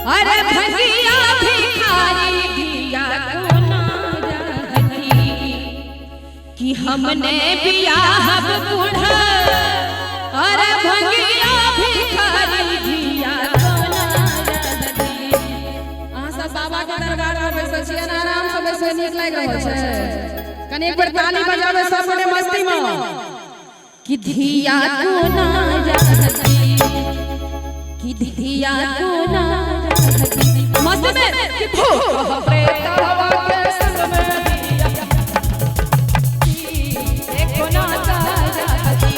अरे भंगिया भिखारी दिया को ना रहती कि हमने बियाह बूढ़ा। अरे भंगिया भिखारी दिया को ना रहती। सब बाबा के दरबार में बैसल छी, आराम से बैसल नीक लाग रहल छै। कनी एक बार ताली बजावे सब गोटे मस्ती में कि धिया को ना रहती, कि धिया को ना रहती। मस्ती में कि भूत प्रेतवा के संग में दिया एको ना रहती।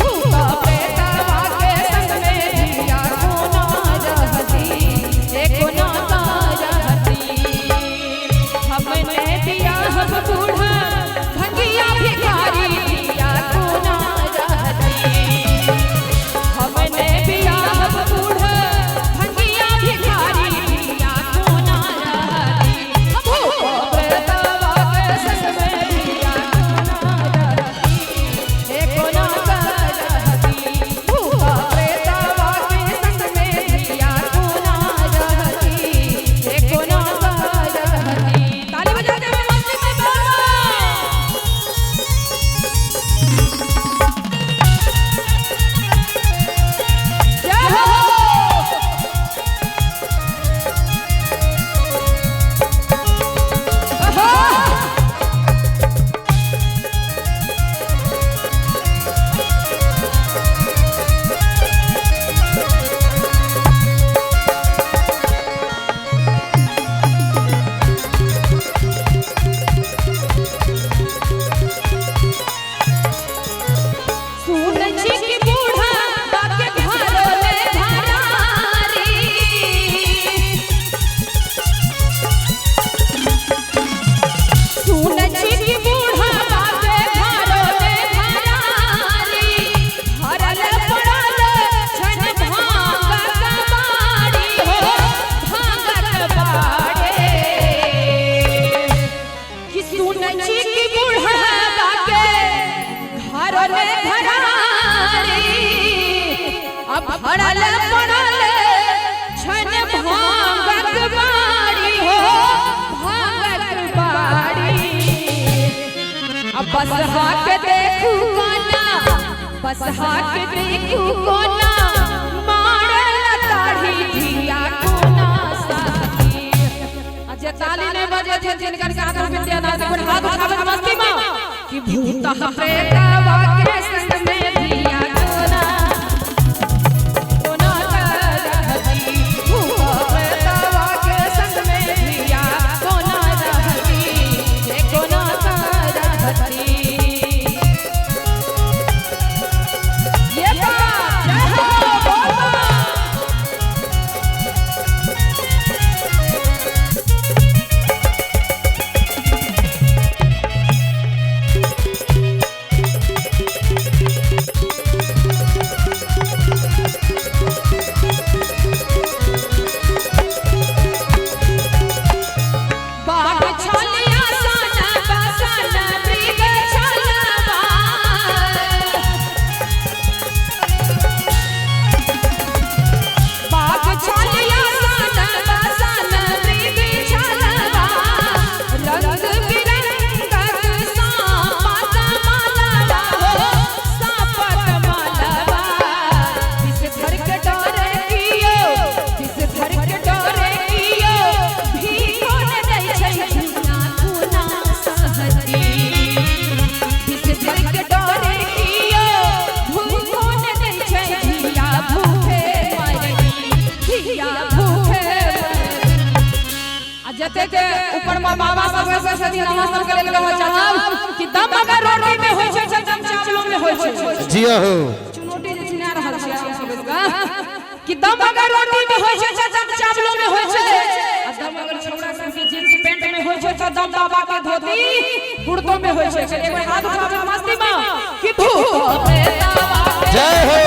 भूत प्रेतवा के संग में दिया को ना रहती, एको ना रहती। हमने दिया हम बूढ़ा भंगिया भिखारी दिया को ना रहती। हमने दिया हम बूढ़ा भंगिया भिखारी दिया को ना रहती। भूत प्रेतवा के संग में दिया को ना रहती, एको ना रहती। भूत प्रेतवा के संग में दिया को ना रहती, एको ना रहती। ताली बजाते हुए मस्ती में बोलो जय हो। सूरज की बूढ़ा बाके घरों में भरारी। सूरज की बूढ़ा बाके घरों में भरारी। भरल पड़ल छन भांगत बाड़ी हो, भांगत बाड़े। कि सूरज की बूढ़ा बाके घरों में भरारी। अब भरल पड़ल छन भांगत बाड़ी हो, भांगत बाड़ी। अब बस हाक देखू कोना, बस हाक देखू कोना, मारल ताड़ी धिया को ना साथी। आज ताली नहीं बजे थे जिनकर साथ विद्या ना से कोई हाथ उठावे मस्ती में कि भूत प्रेतवा के संग में दिया को ना रहती। भूत प्रेतवा के संग में दिया को ना रहती, एको ना रहती। ये बात जय हो बोल बाग छलिया सन बसन मृग छलवा। बाग छलिया सन बसन मृग छलवा। रंग बिरंगक सांपत मालवा हो, सांपत मालवा। विष धर के डरे कियो, विष धर के डरे कियो, भीखो ने दै छै धिया को ना सहती। विष धर के डरे कियो, भीखो ने दै छै धिया भूखे मरती, धिया भूखे मरती। आ जते के ऊपर में बाबा सब सरस्वती नमस्कार करे लगा चाहब कि दम अगर रोटी में होय छै दम चावलो में होय छै। जिया हो चुनौती जे चिन्हा रहल छै आप सब का कि दम अगर रोटी में होय छै दम चावलो में होय छै। आ दम अगर छौड़ा सब के जींस पैंट में होय छै त दम बाबा के धोती कुर्तो में होय छै। एक बार हाथ उठावे मस्ती में कि भूत प्रेतवा जय हो।